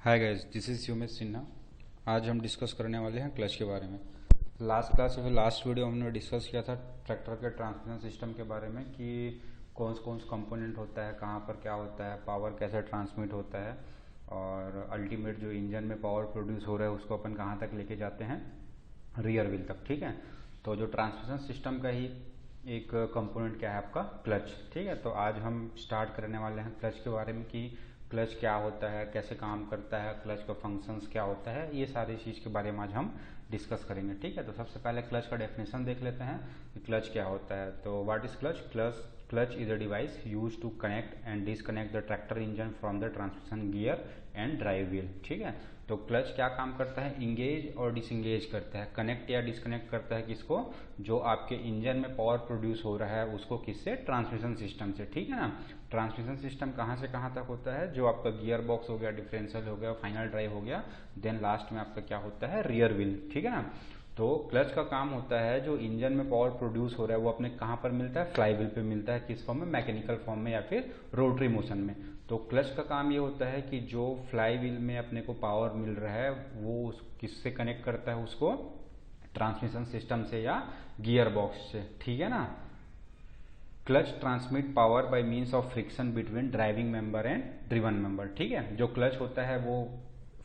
Hi guys, this is Umesh Sinha. आज हम discuss करने वाले हैं क्लच के बारे में। लास्ट क्लास या फिर लास्ट वीडियो हमने डिस्कस किया था ट्रैक्टर के ट्रांसमिशन सिस्टम के बारे में कि कौन से कंपोनेंट होता है, कहाँ पर क्या होता है, पावर कैसे ट्रांसमिट होता है और अल्टीमेट जो इंजन में पावर प्रोड्यूस हो रहा है उसको अपन कहाँ तक लेके जाते हैं, रियर व्हील तक। ठीक है, तो जो ट्रांसमिशन सिस्टम का ही एक कंपोनेंट क्या है आपका क्लच। ठीक है, तो आज हम स्टार्ट करने वाले हैं क्लच के बारे में कि क्लच क्या होता है, कैसे काम करता है, क्लच का फंक्शंस क्या होता है, ये सारी चीज़ के बारे में आज हम डिस्कस करेंगे। ठीक है, तो सबसे पहले क्लच का डेफिनेशन देख लेते हैं कि क्लच क्या होता है। तो what is clutch? Clutch is a device use to connect and disconnect the tractor engine from the transmission gear and drive wheel. ठीक है, तो क्लच क्या काम करता है? इंगेज और डिसंगेज करता है, कनेक्ट या डिसकनेक्ट करता है किसको? जो आपके इंजन में पावर प्रोड्यूस हो रहा है उसको किससे? ट्रांसमिशन सिस्टम से। ठीक है ना, ट्रांसमिशन सिस्टम कहाँ से कहाँ तक होता है? जो आपका गियर बॉक्स हो गया, डिफरेंशियल हो गया, फाइनल ड्राइव हो गया, देन लास्ट में आपका क्या होता है? Rear wheel. ठीक है ना, तो क्लच का काम होता है जो इंजन में पावर प्रोड्यूस हो रहा है वो अपने कहाँ पर मिलता है? फ्लाई व्हील पे मिलता है। किस फॉर्म में? मैकेनिकल फॉर्म में या फिर रोटरी मोशन में। तो क्लच का काम ये होता है कि जो फ्लाई व्हील में अपने को पावर मिल रहा है वो किससे कनेक्ट करता है उसको? ट्रांसमिशन सिस्टम से या गियर बॉक्स से। ठीक है ना, clutch transmit power bye means of friction between driving member and driven member. ठीक है, जो क्लच होता है वो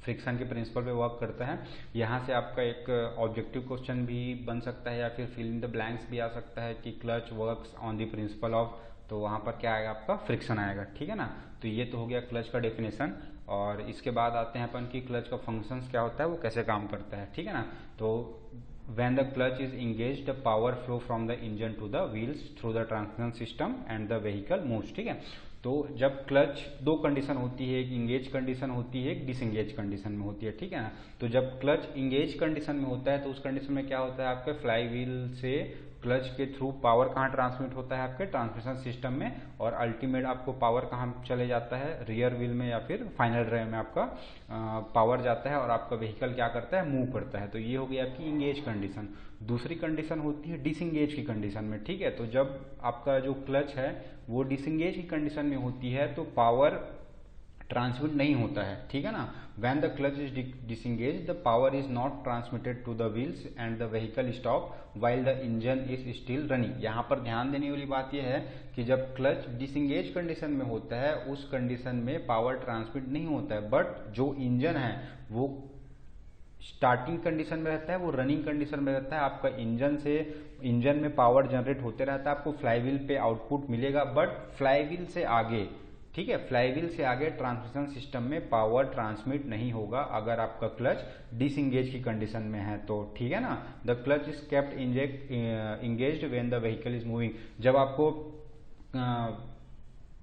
फ्रिक्शन के प्रिंसिपल पे वर्क करता है। यहाँ से आपका एक ऑब्जेक्टिव क्वेश्चन भी बन सकता है या फिर फिल इन द ब्लैंक्स भी आ सकता है कि clutch works on the principle of, तो वहाँ पर क्या आएगा? आपका फ्रिक्शन आएगा। ठीक है ना, तो ये तो हो गया क्लच का डेफिनेशन। और इसके बाद आते हैं अपन कि क्लच का फंक्शंस क्या होता है, वो कैसे काम करता है। ठीक है ना, तो when the clutch is engaged the power flow from the engine to the wheels through the transmission system and the vehicle moves। ठीक है, तो जब क्लच दो कंडीशन होती है, एक इंगेज कंडीशन होती है, एक डिसंगेज कंडीशन में होती है। ठीक है ना, तो जब क्लच इंगेज कंडीशन में होता है तो उस कंडीशन में क्या होता है? आपके फ्लाई व्हील से क्लच के थ्रू पावर कहाँ ट्रांसमिट होता है? आपके ट्रांसमिशन सिस्टम में। और अल्टीमेट आपको पावर कहाँ चले जाता है? रियर व्हील में या फिर फाइनल ड्राइव में आपका पावर जाता है और आपका व्हीकल क्या करता है? मूव करता है। तो ये हो गई आपकी इंगेज कंडीशन। दूसरी कंडीशन होती है डिसंगेज की कंडीशन में। ठीक है, तो जब आपका जो क्लच है वो डिसंगेज की कंडीशन में होती है तो पावर ट्रांसमिट नहीं होता है। ठीक है ना, when the clutch is disengage the power is not transmitted to the wheels and the vehicle stop while the engine is still running. यहाँ पर ध्यान देने वाली बात यह है कि जब क्लच डिसंगेज कंडीशन में होता है उस कंडीशन में पावर ट्रांसमिट नहीं होता है, बट जो इंजन है वो स्टार्टिंग कंडीशन में रहता है, वो रनिंग कंडीशन में रहता है। आपका इंजन में पावर जनरेट होते रहता है, आपको फ्लाई व्हील पे आउटपुट मिलेगा, बट फ्लाई व्हील से आगे, ठीक है, फ्लाई व्हील से आगे ट्रांसमिशन सिस्टम में पावर ट्रांसमिट नहीं होगा अगर आपका क्लच डिसंगेज की कंडीशन में है तो। ठीक है ना, the clutch is kept engaged when the vehicle is moving. जब आपको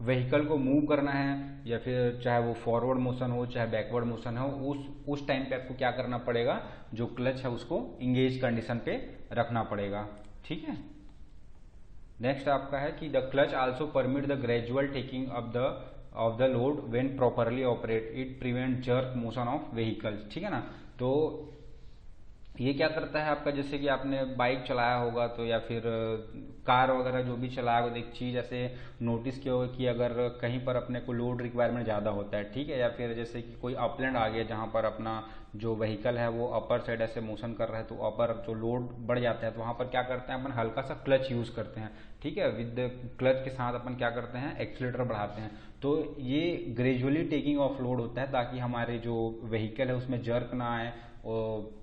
व्हीकल को मूव करना है या फिर चाहे वो फॉरवर्ड मोशन हो चाहे बैकवर्ड मोशन हो, उस टाइम पे आपको क्या करना पड़ेगा? जो क्लच है उसको इंगेज कंडीशन पे रखना पड़ेगा। ठीक है, नेक्स्ट आपका है कि the clutch also permit the gradual taking of the load when properly operate, it prevent jerk motion of vehicle. ठीक है ना, तो ये क्या करता है आपका, जैसे कि आपने बाइक चलाया होगा तो या फिर कार वगैरह जो भी चलाया होगा, एक चीज़ ऐसे नोटिस किया होगा कि अगर कहीं पर अपने को लोड रिक्वायरमेंट ज़्यादा होता है, ठीक है, या फिर जैसे कि कोई अपलैंड आ गया जहाँ पर अपना जो व्हीकल है वो अपर साइड ऐसे मोशन कर रहा है तो अपर जो लोड बढ़ जाता है तो वहाँ पर क्या करते हैं अपन? हल्का सा क्लच यूज़ करते हैं। ठीक है, विद क्लच के साथ अपन क्या करते हैं? एक्सीलरेटर बढ़ाते हैं। तो ये ग्रेजुअली टेकिंग ऑफ लोड होता है ताकि हमारे जो व्हीकल है उसमें जर्क ना आए और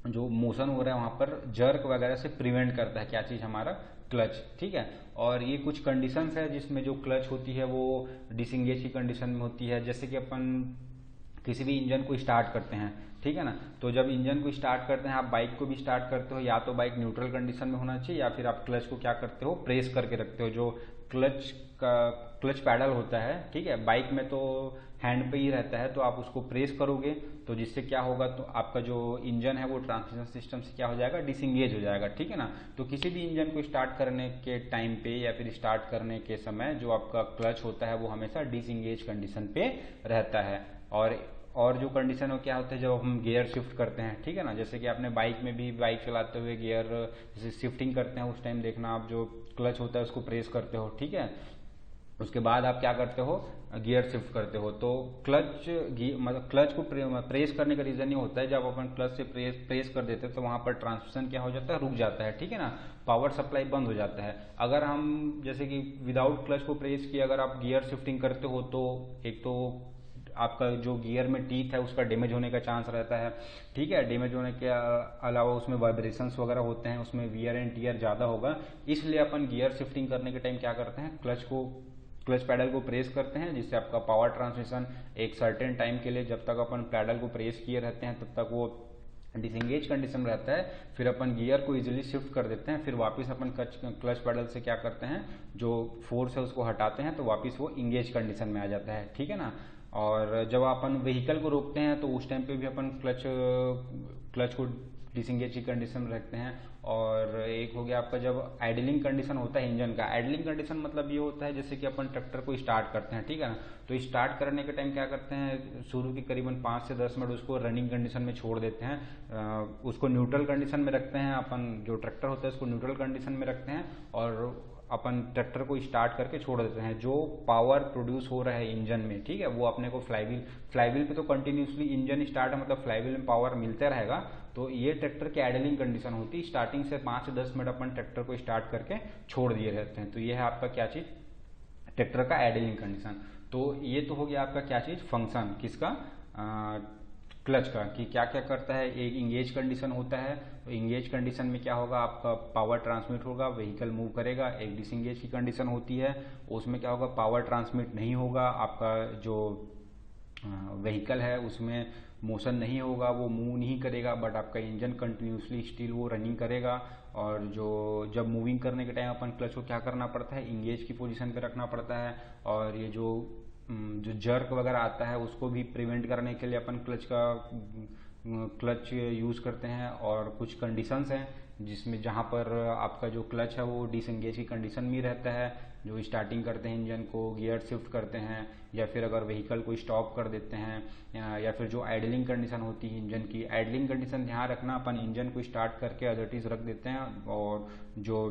जो मोशन हो रहा है वहाँ पर जर्क वगैरह से प्रिवेंट करता है क्या चीज़? हमारा क्लच। ठीक है, और ये कुछ कंडीशंस है जिसमें जो क्लच होती है वो डिसंगेज की कंडीशन में होती है। जैसे कि अपन किसी भी इंजन को स्टार्ट करते हैं, ठीक है ना, तो जब इंजन को स्टार्ट करते हैं, आप बाइक को भी स्टार्ट करते हो, या तो बाइक न्यूट्रल कंडीशन में होना चाहिए या फिर आप क्लच को क्या करते हो? प्रेस करके रखते हो। जो क्लच का क्लच पैडल होता है, ठीक है, बाइक में तो हैंड पे ही रहता है, तो आप उसको प्रेस करोगे तो जिससे क्या होगा? तो आपका जो इंजन है वो ट्रांसमिशन सिस्टम से क्या हो जाएगा? डिसंगेज हो जाएगा। ठीक है ना, तो किसी भी इंजन को स्टार्ट करने के टाइम पे या फिर स्टार्ट करने के समय जो आपका क्लच होता है वो हमेशा डिसंगेज कंडीशन पे रहता है। और जो कंडीशन हो क्या होता है? जब हम गियर शिफ्ट करते हैं, ठीक है ना, जैसे कि आपने बाइक में भी बाइक चलाते हुए गियर जैसे शिफ्टिंग करते हैं उस टाइम देखना आप जो क्लच होता है उसको प्रेस करते हो। ठीक है, उसके बाद आप क्या करते हो, गियर शिफ्ट करते हो। तो क्लच मतलब क्लच को प्रेस करने का रीजन ये होता है, जब अपन क्लच से प्रेस कर देते हैं तो वहां पर ट्रांसमिशन क्या हो जाता है, रुक जाता है, ठीक है ना, पावर सप्लाई बंद हो जाता है। अगर हम जैसे कि विदाउट क्लच को प्रेस किए अगर आप गियर शिफ्टिंग करते हो तो एक तो आपका जो गियर में टीथ है उसका डैमेज होने का चांस रहता है, ठीक है। डैमेज होने के अलावा उसमें वाइब्रेशंस वगैरह होते हैं, उसमें वियर एंड टियर ज़्यादा होगा। इसलिए अपन गियर शिफ्टिंग करने के टाइम क्या करते हैं, क्लच पैडल को प्रेस करते हैं, जिससे आपका पावर ट्रांसमिशन एक सर्टेन टाइम के लिए, जब तक अपन पैडल को प्रेस किए रहते हैं तब तक वो डिसंगेज कंडीशन रहता है। फिर अपन गियर को इजीली शिफ्ट कर देते हैं, फिर वापस अपन क्लच पैडल से क्या करते हैं, जो फोर्स है उसको हटाते हैं तो वापस वो इंगेज कंडीशन में आ जाता है, ठीक है ना। और जब अपन व्हीकल को रोकते हैं तो उस टाइम पे भी अपन क्लच को डिसंगेज की कंडीशन में रखते हैं। और एक हो गया आपका जब आइडलिंग कंडीशन होता है इंजन का। आइडलिंग कंडीशन मतलब ये होता है जैसे कि अपन ट्रैक्टर को स्टार्ट करते हैं, ठीक है ना, तो स्टार्ट करने के टाइम क्या करते हैं, शुरू की करीबन 5 से 10 मिनट उसको रनिंग कंडीशन में छोड़ देते हैं, उसको न्यूट्रल कंडीशन में रखते हैं। अपन जो ट्रैक्टर होता है उसको न्यूट्रल कंडीशन में रखते हैं और अपन ट्रैक्टर को स्टार्ट करके छोड़ देते हैं। जो पावर प्रोड्यूस हो रहा है इंजन में, ठीक है, वो अपने को फ्लाईव्हील पे तो कंटिन्यूसली इंजन स्टार्ट है, मतलब फ्लाईव्हील में पावर मिलता रहेगा। तो ये ट्रैक्टर की आइडलिंग कंडीशन होती है। स्टार्टिंग से 5 से 10 मिनट अपन ट्रैक्टर को स्टार्ट करके छोड़ दिए रहते हैं। तो ये है आपका क्या चीज, ट्रैक्टर का आइडलिंग कंडीशन। तो ये तो हो गया आपका क्या चीज, फंक्शन किसका, क्लच का, कि क्या क्या करता है। एक इंगेज कंडीशन होता है, तो इंगेज कंडीशन में क्या होगा, आपका पावर ट्रांसमिट होगा, व्हीकल मूव करेगा। एक डिसंगेज की कंडीशन होती है, उसमें क्या होगा, पावर ट्रांसमिट नहीं होगा, आपका जो व्हीकल है उसमें मोशन नहीं होगा, वो मूव नहीं करेगा, बट आपका इंजन कंटिन्यूसली स्टिल वो रनिंग करेगा। और जो जब मूविंग करने के टाइम अपन क्लच को क्या करना पड़ता है, इंगेज की पोजीशन पे रखना पड़ता है। और ये जो जर्क वगैरह आता है उसको भी प्रिवेंट करने के लिए अपन क्लच यूज करते हैं। और कुछ कंडीशंस हैं जिसमें जहाँ पर आपका जो क्लच है वो डिसंगेज की कंडीशन में रहता है, जो स्टार्टिंग करते हैं इंजन को, गियर शिफ्ट करते हैं, या फिर अगर व्हीकल को स्टॉप कर देते हैं, या फिर जो आइडलिंग कंडीशन होती है इंजन की। आइडलिंग कंडीशन ध्यान रखना, अपन इंजन को स्टार्ट करके एज इट इज रख देते हैं और जो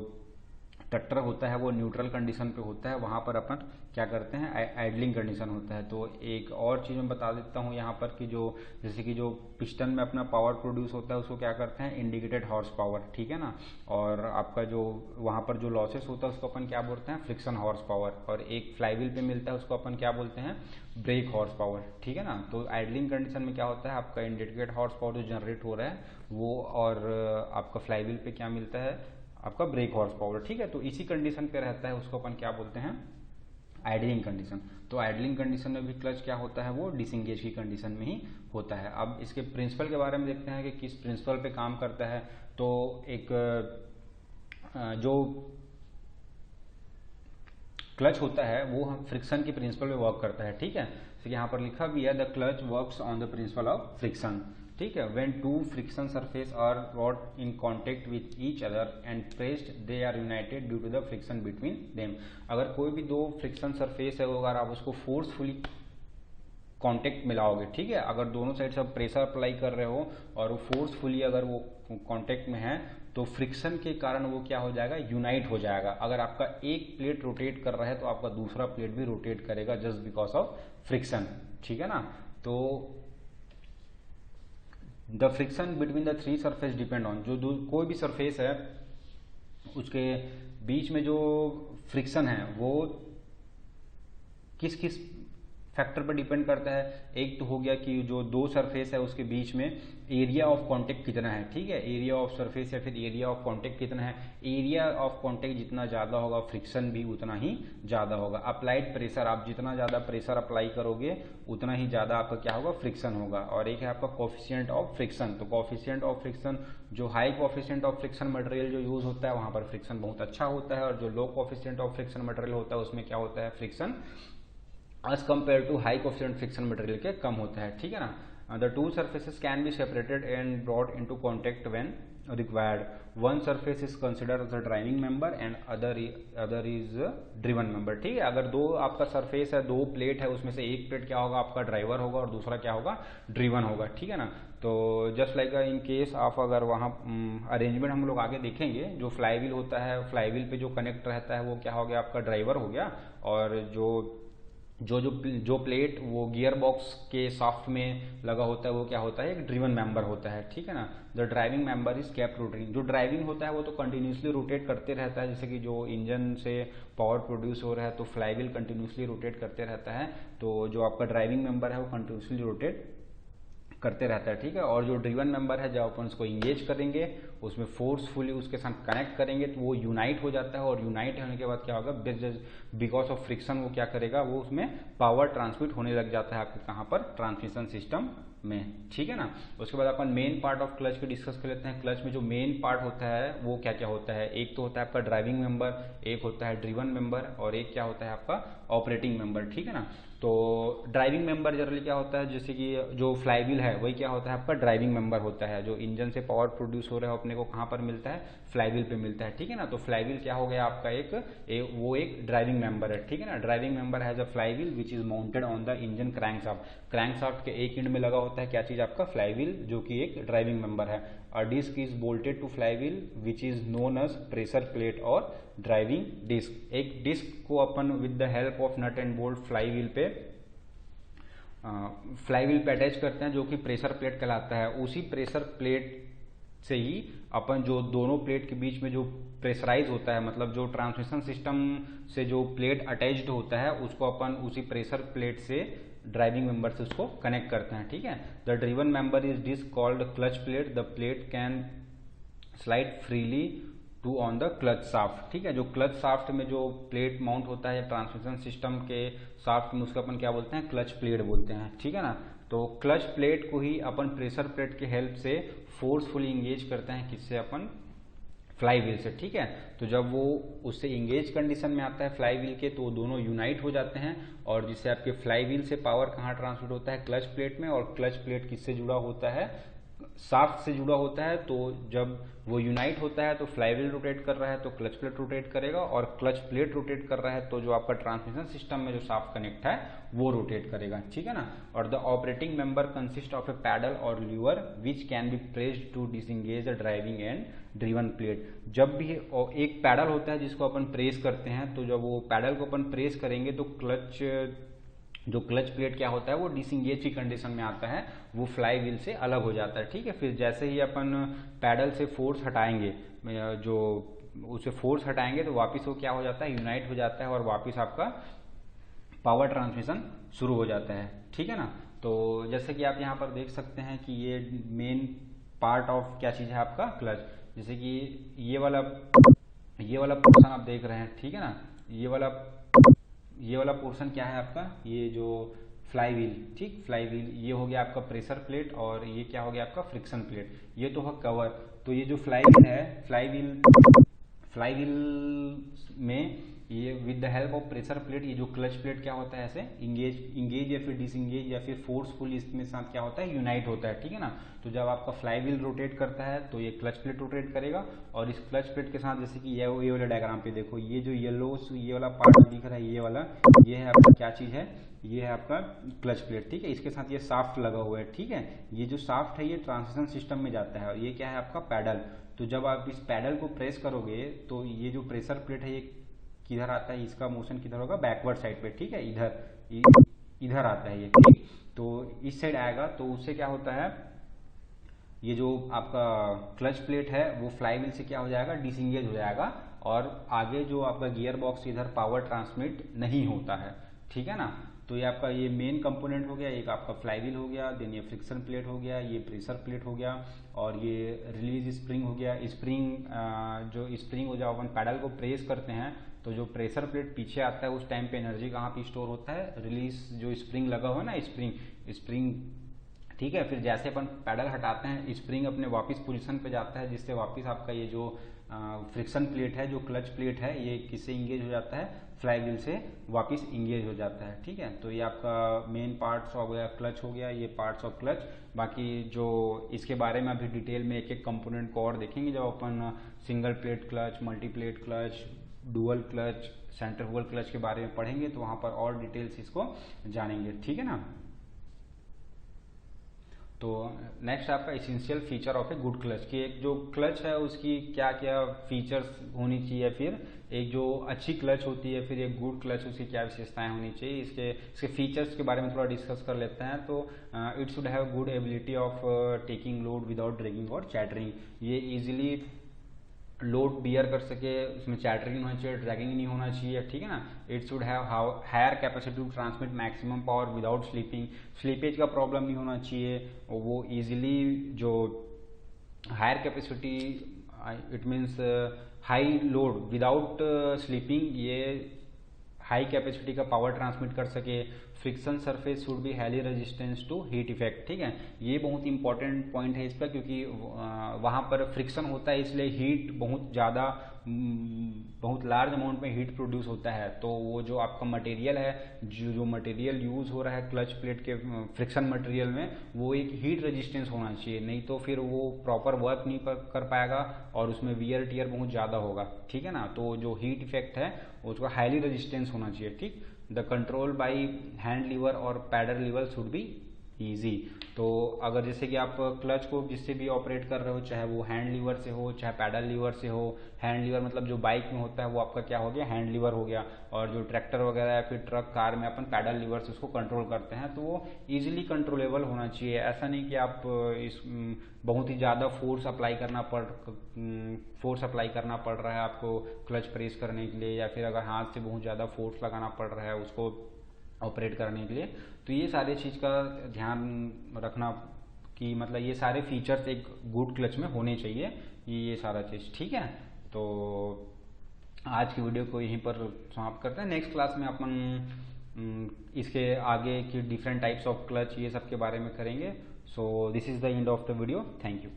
ट्रैक्टर होता है वो न्यूट्रल कंडीशन पे होता है, वहां पर अपन क्या करते हैं, आइडलिंग कंडीशन होता है। तो एक और चीज मैं बता देता हूँ यहाँ पर कि जो जैसे कि जो पिस्टन में अपना पावर प्रोड्यूस होता है उसको क्या करते हैं, इंडिकेटेड हॉर्स पावर, ठीक है ना। और आपका जो वहां पर जो लॉसेस होता है उसको अपन क्या बोलते हैं, फ्रिक्शन हॉर्स पावर। और एक फ्लाईव्हील पे मिलता है उसको अपन क्या बोलते हैं, ब्रेक हॉर्स पावर, ठीक है ना। तो आइडलिंग कंडीशन में क्या होता है, आपका इंडिकेटेड हॉर्स पावर जो जनरेट हो रहा है वो, और आपका फ्लाईव्हील पे क्या मिलता है, आपका ब्रेक हॉर्स पावर, ठीक है। तो इसी कंडीशन पे रहता है, उसको अपन क्या बोलते हैं, आइडलिंग कंडीशन। तो आइडलिंग कंडीशन में भी क्लच क्या होता है, वो डिसंगेज की कंडीशन में ही होता है। अब इसके प्रिंसिपल के बारे में देखते हैं कि किस प्रिंसिपल पे काम करता है। तो एक जो क्लच होता है वो हम फ्रिक्शन के प्रिंसिपल पे वर्क करता है, ठीक है। तो यहाँ पर लिखा भी है, the clutch works on the principle of friction, ठीक है। When two friction surface are brought in contact with each other and pressed, they are united due to the friction between them. अगर कोई भी दो फ्रिक्शन सरफेस है, अगर आप उसको फोर्सफुली कांटेक्ट मिलाओगे, ठीक है, अगर दोनों साइड से प्रेशर अप्लाई कर रहे हो और वो फोर्सफुली अगर वो कांटेक्ट में है, तो फ्रिक्शन के कारण वो क्या हो जाएगा, यूनाइट हो जाएगा। अगर आपका एक प्लेट रोटेट कर रहा है तो आपका दूसरा प्लेट भी रोटेट करेगा, जस्ट बिकॉज ऑफ फ्रिक्शन, ठीक है ना। तो the friction between the three surface depend on, जो कोई भी सरफेस है उसके बीच में जो फ्रिक्शन है वो किस किस फैक्टर पर डिपेंड करता है। एक तो हो गया कि जो दो सरफेस है उसके बीच में एरिया ऑफ कांटेक्ट कितना है, ठीक है, एरिया ऑफ सरफेस या फिर एरिया ऑफ कांटेक्ट कितना है। एरिया ऑफ कांटेक्ट जितना ज्यादा होगा फ्रिक्शन भी उतना ही ज्यादा होगा। अप्लाइड प्रेशर, आप जितना ज्यादा प्रेशर अप्लाई करोगे उतना ही ज्यादा आपका क्या होगा, फ्रिक्शन होगा। और एक है आपका कोफिशिएंट ऑफ फ्रिक्शन। तो कोफिशिएंट ऑफ फ्रिक्शन, जो high coefficient of friction material जो यूज होता है वहां पर फ्रिक्शन बहुत अच्छा होता है, और जो low coefficient of friction material होता है उसमें क्या होता है, friction as compare to high coefficient friction material के कम होता है, ठीक है ना। The two surfaces can be separated and brought into contact when required. One surface is considered as a driving member and other is driven member. ठीक है, अगर दो आपका सरफेस है, दो प्लेट है, उसमें से एक प्लेट क्या होगा आपका ड्राइवर होगा और दूसरा क्या होगा ड्रिवन होगा, ठीक है ना। तो जस्ट लाइक इन केस आप अगर वहाँ अरेंजमेंट हम लोग आगे देखेंगे, जो फ्लाईव्हील होता है, फ्लाईव्हील पे जो कनेक्ट रहता है वो क्या हो गया आपका ड्राइवर हो गया, और जो प्लेट वो गियर बॉक्स के शाफ्ट में लगा होता है वो क्या होता है, एक ड्रिवन मेंबर होता है, ठीक है ना। The driving member is kept rotating. जो ड्राइविंग होता है वो तो कंटिन्यूसली रोटेट करते रहता है, जैसे कि जो इंजन से पावर प्रोड्यूस हो रहा है तो फ्लाईव्हील कंटिन्यूसली रोटेट करते रहता है, तो जो आपका ड्राइविंग मेंबर है वो कंटिन्यूसली रोटेट करते रहता है, ठीक है। और जो ड्रिवन मेंबर है, जब अपन उसको इंगेज करेंगे, उसमें फोर्सफुली उसके साथ कनेक्ट करेंगे तो वो यूनाइट हो जाता है, और यूनाइट होने के बाद क्या होगा, बिकॉज ऑफ फ्रिक्शन वो क्या करेगा, वो उसमें पावर ट्रांसमिट होने लग जाता है आपके कहाँ पर, ट्रांसमिशन सिस्टम में, ठीक है ना। उसके बाद अपन मेन पार्ट ऑफ क्लच को डिस्कस कर लेते हैं। क्लच में जो मेन पार्ट होता है वो क्या क्या होता है, एक तो होता है आपका ड्राइविंग मेंबर, एक होता है ड्रिवन मेंबर, और एक क्या होता है आपका ऑपरेटिंग मेंबर, ठीक है ना। तो ड्राइविंग मेंबर जनरली क्या होता है, जैसे कि जो फ्लाईव्हील है वही क्या होता है आपका ड्राइविंग मेंबर होता है, जो इंजन से पावर प्रोड्यूस हो रहा है अपने को कहाँ पर मिलता है, फ्लाईव्हील पे मिलता है, ठीक है ना। तो फ्लाईव्हील क्या हो गया आपका वो एक ड्राइविंग मेंबर है, ठीक है ना। Driving member has a flywheel which is mounted on the engine crankshaft. Crankshaft के एक एंड में लगा होता है क्या चीज आपका, फ्लाईव्हील, जो कि एक ड्राइविंग मेंबर है। A disc is bolted to flywheel which is known as pressure plate और ड्राइविंग डिस्क। एक डिस्क को अपन with the help of nut and bolt flywheel पे अटैच करते हैं, जो कि प्रेशर प्लेट कहलाता है। उसी प्रेशर प्लेट से ही अपन जो दोनों प्लेट के बीच में जो प्रेशराइज होता है, मतलब जो ट्रांसमिशन सिस्टम से जो प्लेट अटैच्ड होता है, उसको अपन उसी प्रेशर प्लेट से ड्राइविंग मेंबर से उसको कनेक्ट करते हैं, ठीक है। The driven member is disc called clutch plate. The plate can slide freely to on the clutch shaft, ठीक है। जो क्लच शाफ्ट में जो प्लेट माउंट होता है ट्रांसमिशन सिस्टम के शाफ्ट में, उसको अपन क्या बोलते हैं, क्लच प्लेट बोलते हैं, ठीक है ना। तो क्लच प्लेट को ही अपन प्रेशर प्लेट के हेल्प से फोर्सफुली इंगेज करते हैं, किससे, अपन फ्लाईव्हील से, ठीक है। तो जब वो उससे इंगेज कंडीशन में आता है फ्लाईव्हील के, तो दोनों यूनाइट हो जाते हैं, और जिससे आपके फ्लाईव्हील से पावर कहाँ ट्रांसमिट होता है, क्लच प्लेट में। और क्लच प्लेट किससे जुड़ा होता है, शाफ्ट से जुड़ा होता है। तो जब वो यूनाइट होता है तो फ्लाईव्हील रोटेट कर रहा है तो क्लच प्लेट रोटेट करेगा, और क्लच प्लेट रोटेट कर रहा है तो जो आपका ट्रांसमिशन सिस्टम में जो शाफ्ट कनेक्ट है वो रोटेट करेगा, ठीक है ना। और the operating member consist of a pedal और lever which can be pressed to disengage the driving and driven plate. जब भी एक पैडल होता है जिसको अपन प्रेस करते हैं, तो जब वो पैडल को अपन प्रेस करेंगे तो जो क्लच प्लेट क्या होता है वो डिसंगेज की कंडीशन में आता है, वो फ्लाईव्हील से अलग हो जाता है, ठीक है। फिर जैसे ही अपन पैडल से फोर्स हटाएंगे, जो उसे फोर्स हटाएंगे, तो वापस वो क्या हो जाता है, यूनाइट हो जाता है, और वापस आपका पावर ट्रांसमिशन शुरू हो जाता है, ठीक है ना। तो जैसे कि आप यहाँ पर देख सकते हैं कि ये मेन पार्ट ऑफ क्या चीज़ है आपका, क्लच। जैसे कि ये वाला पोर्शन आप देख रहे हैं, ठीक है ना। ये वाला पोर्शन क्या है आपका, ये जो फ्लाईव्हील, ठीक, फ्लाईव्हील ये हो गया आपका प्रेशर प्लेट, और ये क्या हो गया आपका फ्रिक्शन प्लेट, ये तो है कवर। तो ये जो फ्लाईव्हील है, फ्लाईव्हील में ये with the help of pressure plate, ये जो क्लच प्लेट क्या होता है, ऐसे इंगेज या फिर डिसंगेज या फिर फोर्सफुली इसमें साथ क्या होता है, यूनाइट होता है, ठीक है ना। तो जब आपका फ्लाईव्हील रोटेट करता है तो ये क्लच प्लेट रोटेट करेगा, और इस क्लच प्लेट के साथ, जैसे कि ये वाले डायग्राम पे देखो, ये जो ये वाला पार्ट दिख रहा है, ये है आपका क्या चीज है, ये है आपका क्लच प्लेट, ठीक है। इसके साथ ये शाफ्ट लगा हुआ है, ठीक है। ये जो शाफ्ट है ये ट्रांसमिशन सिस्टम में जाता है, और ये क्या है आपका पैडल। तो जब आप इस पैडल को प्रेस करोगे तो ये जो प्रेशर प्लेट है ये किधर आता है, इसका मोशन किधर होगा, बैकवर्ड साइड पे, ठीक है, इधर आता है ये, ठीक। तो इस साइड आएगा, तो उससे क्या होता है, ये जो आपका क्लच प्लेट है वो फ्लाईव्हील से क्या हो जाएगा, डिसंगेज हो जाएगा, और आगे जो आपका गियर बॉक्स इधर पावर ट्रांसमिट नहीं होता है, ठीक है ना। तो ये आपका ये मेन कंपोनेंट हो गया, एक आपका फ्लाईव्हील हो गया, देन ये फ्रिक्शन प्लेट हो गया, ये प्रेशर प्लेट हो गया, और ये रिलीज स्प्रिंग हो गया। जो स्प्रिंग हो जाए, अपन पैडल को प्रेस करते हैं तो जो प्रेशर प्लेट पीछे आता है उस टाइम पे एनर्जी कहाँ पे स्टोर होता है, रिलीज जो स्प्रिंग लगा हुआ है ना, स्प्रिंग, ठीक है। फिर जैसे अपन पैडल हटाते हैं, स्प्रिंग अपने वापस पोजीशन पे जाता है, जिससे वापस आपका ये जो फ्रिक्शन प्लेट है, जो क्लच प्लेट है, ये किससे इंगेज हो जाता है, फ्लाईव्हील से वापस इंगेज हो जाता है। ठीक है, तो ये आपका मेन पार्ट्स हो गया, क्लच हो गया, ये पार्ट्स ऑफ क्लच। बाकी जो इसके बारे में अभी डिटेल में एक एक कंपोनेंट को और देखेंगे जब अपन single plate clutch, multi plate clutch, dual clutch, centrifugal clutch के बारे में पढ़ेंगे तो वहाँ पर और डिटेल्स इसको जानेंगे। ठीक है ना। तो नेक्स्ट आपका essential feature of a good clutch, कि एक जो क्लच है उसकी क्या क्या फीचर्स होनी चाहिए, फिर एक जो अच्छी क्लच होती है, फिर एक गुड क्लच उसकी क्या विशेषताएं होनी चाहिए, इसके फीचर्स के बारे में थोड़ा डिस्कस कर लेते हैं। तो it should have good ability of taking load without dragging और चैटरिंग, ये इजीली लोड बियर कर सके, उसमें चैटरिंग नहीं होना चाहिए, ड्रैगिंग नहीं होना चाहिए। ठीक है ना। It should have higher capacity to transmit maximum power without slipping, slippage का प्रॉब्लम नहीं होना चाहिए, वो इजीली जो higher capacity it means high load without slipping, ये हाई कैपेसिटी का पावर ट्रांसमिट कर सके। Friction surface should be highly resistance to heat effect. ठीक है, ये बहुत इंपॉर्टेंट पॉइंट है इसका, क्योंकि वहाँ पर फ्रिक्शन होता है इसलिए हीट बहुत ज़्यादा, बहुत लार्ज अमाउंट में हीट प्रोड्यूस होता है। तो वो जो आपका मटेरियल है, जो मटेरियल यूज़ हो रहा है क्लच प्लेट के फ्रिक्शन मटेरियल में, वो एक हीट रेजिस्टेंस होना चाहिए, नहीं तो फिर वो प्रॉपर वर्क नहीं कर पाएगा और उसमें वियर टियर बहुत ज़्यादा होगा। ठीक है ना। तो जो हीट इफेक्ट है उसका हाईली रेजिस्टेंस होना चाहिए। ठीक, the control by hand lever और pedal lever should be easy. तो अगर जैसे कि आप क्लच को जिससे भी ऑपरेट कर रहे हो, चाहे वो हैंड लीवर से हो चाहे पैडल लीवर से हो, हैंड लीवर मतलब जो बाइक में होता है वो आपका क्या हो गया, हैंड लीवर हो गया, और जो ट्रैक्टर वगैरह या फिर ट्रक कार में अपन पैडल लीवर से उसको कंट्रोल करते हैं, तो वो इजीली कंट्रोलेबल होना चाहिए। ऐसा नहीं कि आप इस बहुत ही ज़्यादा फोर्स अप्लाई करना पड़ रहा है आपको क्लच प्रेस करने के लिए, या फिर अगर हाथ से बहुत ज़्यादा फोर्स लगाना पड़ रहा है उसको ऑपरेट करने के लिए। तो ये सारी चीज़ का ध्यान रखना कि मतलब ये सारे फीचर्स एक गुड क्लच में होने चाहिए, ये सारा चीज़। ठीक है, तो आज की वीडियो को यहीं पर समाप्त करते हैं। नेक्स्ट क्लास में अपन इसके आगे की डिफरेंट टाइप्स ऑफ क्लच ये सब के बारे में करेंगे। So this is the end of the video. Thank you.